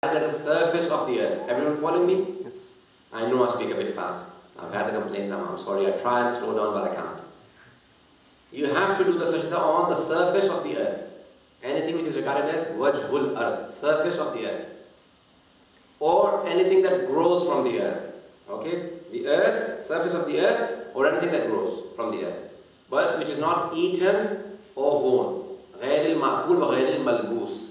as the surface of the earth. Everyone following me? Yes. I know I speak a bit fast. I've had the complaints now. I'm sorry. I try and slow down, but I can't. You have to do the sajda on the surface of the earth. Anything which is regarded as wajhul earth, surface of the earth. Or anything that grows from the earth. Okay? The earth, surface of the earth, or anything that grows from the earth. But which is not eaten or worn. غیر المعقول و غیر الملبوس.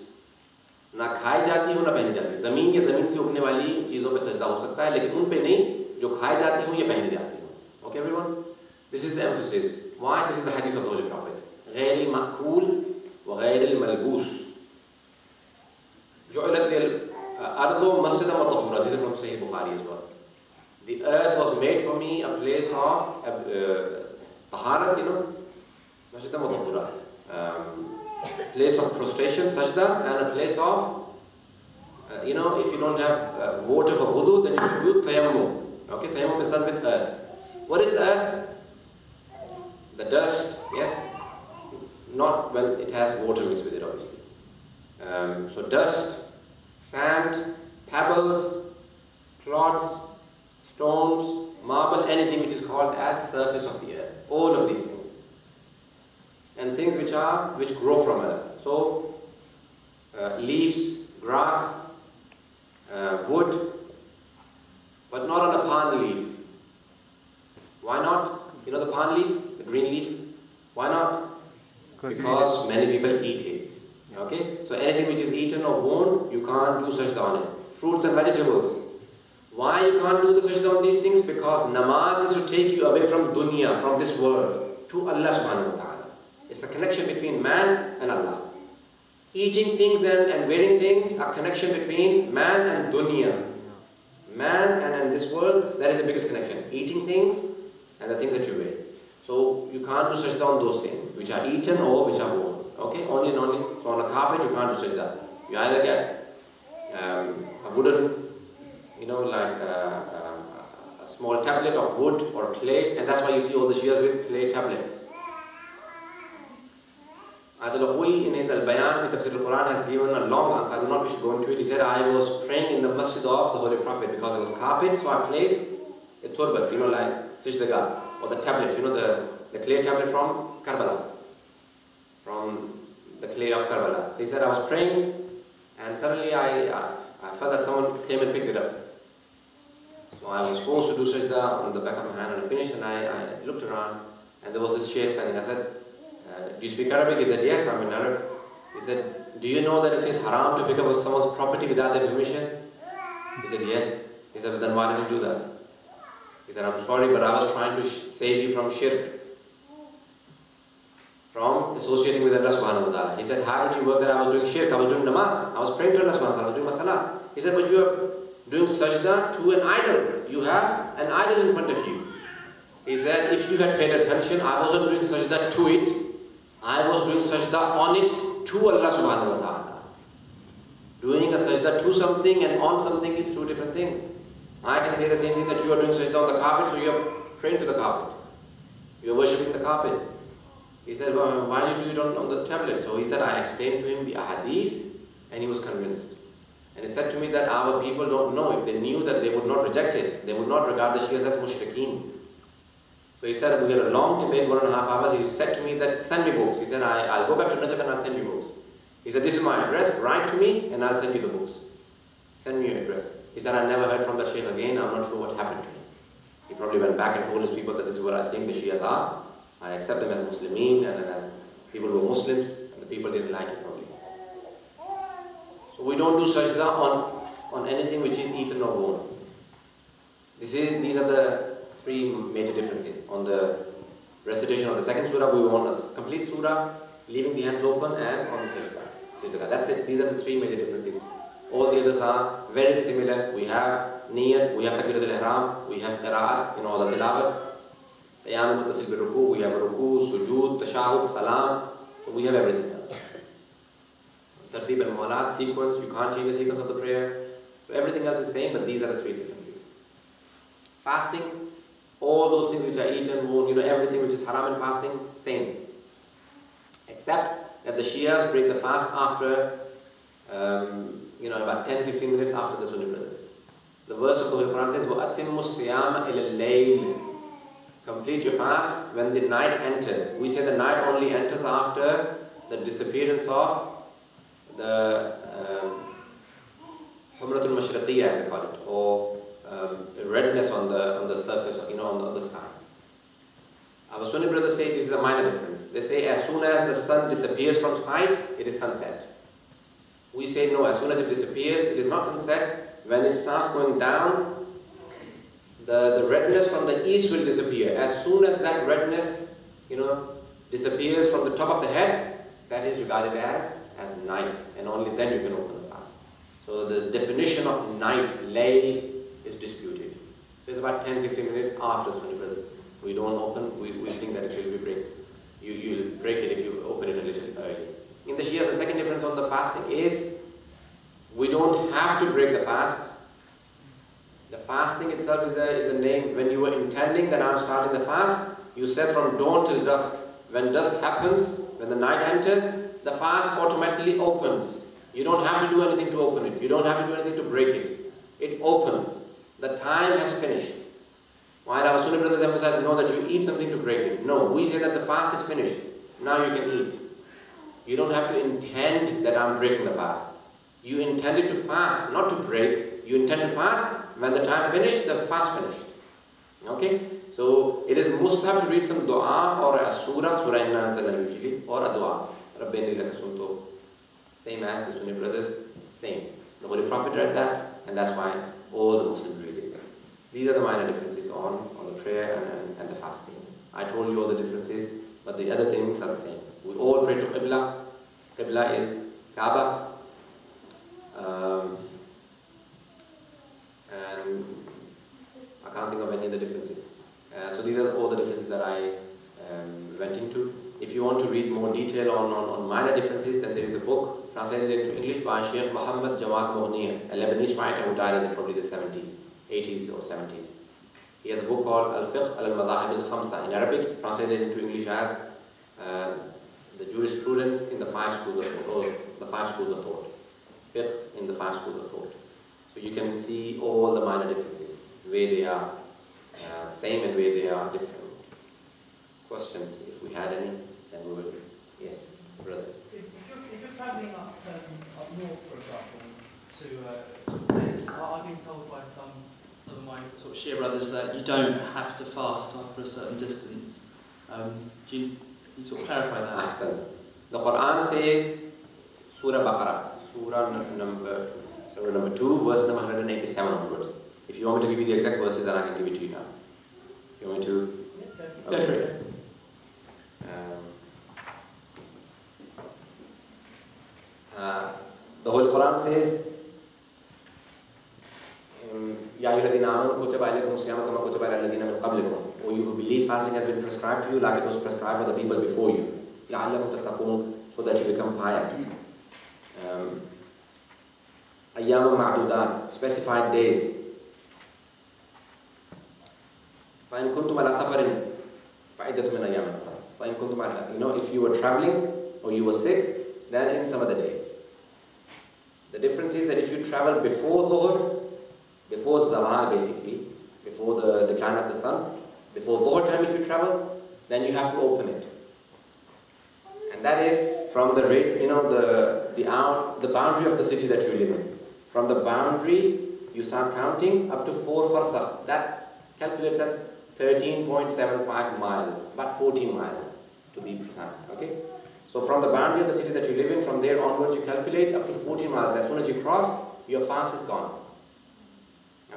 نہ کھائی جاتی ہوں نہ پہنی جاتی. زمین یا زمین سے اگنے والی چیزوں پہ سجدہ ہو سکتا ہے لیکن ان پہ نہیں جو کھائی جاتی ہوں یا پہنی جاتی ہوں. Okay everyone? This is the emphasis. Why? This is the hadith of the Holy Prophet. غیر المعقول و غیر الملبوس. جعلت الارض مسجدا وطهورا. This is from Sahih Bukhari as well. The earth was made for me a place of taharat, you know, masjida wa place of prostration, sajda, and a place of, you know, if you don't have water for wudu, then you can use tayammum. Okay, tayammum is done with earth. What is earth? The dust, yes, not when it has water mixed with it, obviously. So dust, sand, pebbles, clods, stones, marble, anything which is called as surface of the earth. All of these things. And things which grow from earth. So leaves, grass, wood, but not on a palm leaf. Why not? You know the palm leaf, the green leaf? Why not? Because many people eat it. Okay? So anything which is eaten or worn, you can't do sajda on it. Fruits and vegetables. Why you can't do the sajda on these things? Because namaz is to take you away from dunya, from this world, to Allah subhanahu wa ta'ala. It's the connection between man and Allah. Eating things and wearing things are connection between man and dunya. Man and in this world, that is the biggest connection. Eating things and the things that you wear. So you can't do sajda on those things, which are eaten or which are worn. Okay? Only and only. So on a carpet, you can't do sajda. You either get a wooden, you know, like a small tablet of wood or clay, and that's why you see all the Shias with clay tablets. Al-Hui in his Al-Bayan fi Tafsir al-Quran has given a long answer. I do not wish to go into it. He said, I was praying in the masjid of the Holy Prophet because it was carpet, so I placed a turbat, you know, like Sijdaga, or the tablet, you know, the clay tablet from Karbala, from the clay of Karbala. So he said, I was praying, and suddenly I felt that someone came and picked it up. So I was forced to do sajda on the back of my hand, and I finished, and I looked around, and there was this sheikh standing. I said, do you speak Arabic? He said, yes, I'm in Arab. He said, do you know that it is haram to pick up someone's property without their permission? He said, yes. He said, then why did you do that? He said, I'm sorry, but I was trying to save you from shirk, from associating with Allah subhanahu wa ta'ala. He said, how did you work that I was doing shirk? I was doing namaz. I was praying to Allah subhanahu wa ta'ala. I was doing masalah. He said, but you are doing sajda to an idol. You have an idol in front of you. He said, if you had paid attention, I wasn't doing sajda to it. I was doing sajda on it to Allah subhanahu wa ta'ala. Doing a sajda to something and on something is two different things. I can say the same thing that you are doing sajda on the carpet, so you are praying to the carpet. You are worshipping the carpet. He said, well, why did you do it on the tablet? So he said, I explained to him the ahadith and he was convinced. And he said to me that our people don't know. If they knew that, they would not reject it. They would not regard the Shias as mushrikeen. So he said, we had a long debate, 1.5 hours. He said to me that, send me books. He said, I'll go back to Najaf and I'll send you books. He said, this is my address, write to me and I'll send you the books. Send me your address. He said, I never heard from that Shaykh again. I'm not sure what happened to him. He probably went back and told his people that this is what I think the Shias are. I accept them as Muslimin and as people who are Muslims, and the people didn't like it probably. So we don't do sajda on anything which is eaten or worn. These are the three major differences. On the recitation of the second surah, we want a complete surah, leaving the hands open, and on the sajda. That's it. These are the three major differences. All the others are very similar. We have niyat, we have takbirat al-ihram, we have qira'at, you know, the tilawat. We have ruku, sujood, tashahud, salam. So we have everything else. Tartib and mu'alat, sequence, you can't change the sequence of the prayer. So everything else is same, but these are the three differences. Fasting, all those things which are eaten, worn, you know, everything which is haram in fasting, same. Except that the Shias break the fast after about 10-15 minutes after the Sunni brothers. The verse of the Holy Quran says, وَأَتِمُّ الصِّيَامَ إِلَى اللَّيْلِ. Complete your fast when the night enters. We say the night only enters after the disappearance of the Humratul Mashriqiyya, as they call it, or redness on the surface, on the sky. Our Sunni brothers say this is a minor difference. They say as soon as the sun disappears from sight, it is sunset. We say no, as soon as it disappears, it is not sunset. When it starts going down, the redness from the east will disappear. As soon as that redness, disappears from the top of the head, that is regarded as night, and only then you can open the fast. So the definition of night, layl, is disputed. So it's about 10-15 minutes after the Sunni brothers. We don't open, we think that it should be break. You'll break it if you open it a little early. In the Shias, the second difference on the fasting is we don't have to break the fast. The fasting itself is a name. When you were intending that I'm starting the fast, you said from dawn till dusk. When dusk happens, when the night enters, the fast automatically opens. You don't have to do anything to open it. You don't have to do anything to break it. It opens. The time has finished. While our Sunni brothers emphasize, no, that you eat something to break it. No, we say that the fast is finished. Now you can eat. You don't have to intend that I'm breaking the fast. You intended to fast, not to break. You intend to fast. When the time finished, the fast finished. Okay? So it is mustahab to read some dua or a surah Inna Anzalna usually, or a dua. Rabbi Laka Sunto. Same as the Sunni brothers, same. The Holy Prophet read that, and that's why all the Muslims read it. These are the minor differences on the prayer and the fasting. I told you all the differences, but the other things are the same. We all pray to Qibla. Qibla is Kaaba. And I can't think of any other differences. So these are all the differences that I went into. If you want to read more detail on minor differences, then there is a book translated into English by Sheikh Muhammad Jawad Moghni, a Lebanese writer who died in probably the 70s, 80s or 70s. He has a book called Al-Fiqh al-Madahib al-Khamsa in Arabic, translated into English as the jurisprudence in the five schools of thought, or the five schools of thought. Fiqh in the five schools of thought. So you can see all the minor differences, where they are same and where they are different. Questions, if we had any, then we will. Yes, brother. If you're travelling up north, for example, to a place, I've been told by some of my sort of Shia brothers that you don't have to fast after a certain distance. Can you sort of clarify that? Ahsan. The Quran says, Surah Baqarah, Surah number 2, verse number 187 onwards. If you want me to give you the exact verses, then I can give it to you now. If you want me to? Yeah, okay. Okay. The Holy Quran says, Ya ayyuhalladhina amanu kutiba alaykum as-siyamu kama kutiba ala alladhina min qablikum. O you who believe, fasting has been prescribed to you like it was prescribed for the people before you. La'allakum tattaqun, so that you become pious. Ayyam ma'dudat, specified days. فَإِن كُنْتُمْ عَلَى سَفَرٍ فَعِدَّةٌ مِنْ أَيَّامٍ أُخَرَ. فَإِن كُنْتُمْ عَلَى, if you were traveling or you were sick, then in some other days. The difference is that if you travel before Dhuhr, before Zawal basically, before the decline of the sun, before Dhuhr time if you travel, then you have to open it. And that is from the boundary of the city that you live in. From the boundary, you start counting up to 4 farsakh. That calculates as 13.75 miles, about 14 miles to be precise. Okay? So from the boundary of the city that you live in, from there onwards you calculate up to 14 miles. As soon as you cross, your fast is gone.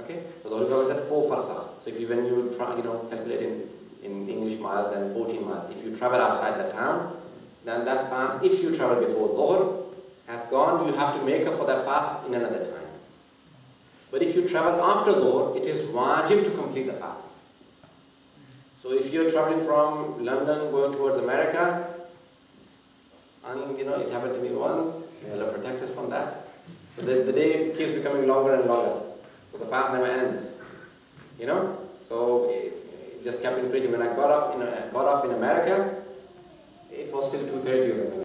Okay? So the Holy Prophet said 4 farsakh. So if you, when you try, calculate in English miles, and 14 miles. If you travel outside the town, then that fast, if you travel before Dhuhr, has gone, you have to make up for that fast in another time. But if you travel after Dhuhr, it is wajib to complete the fast. So if you're traveling from London going towards America, and it happened to me once, may Allah protect us from that. So the day keeps becoming longer and longer. So the fast never ends. So it just kept increasing. When I got off in America, it was still 2:30 or something.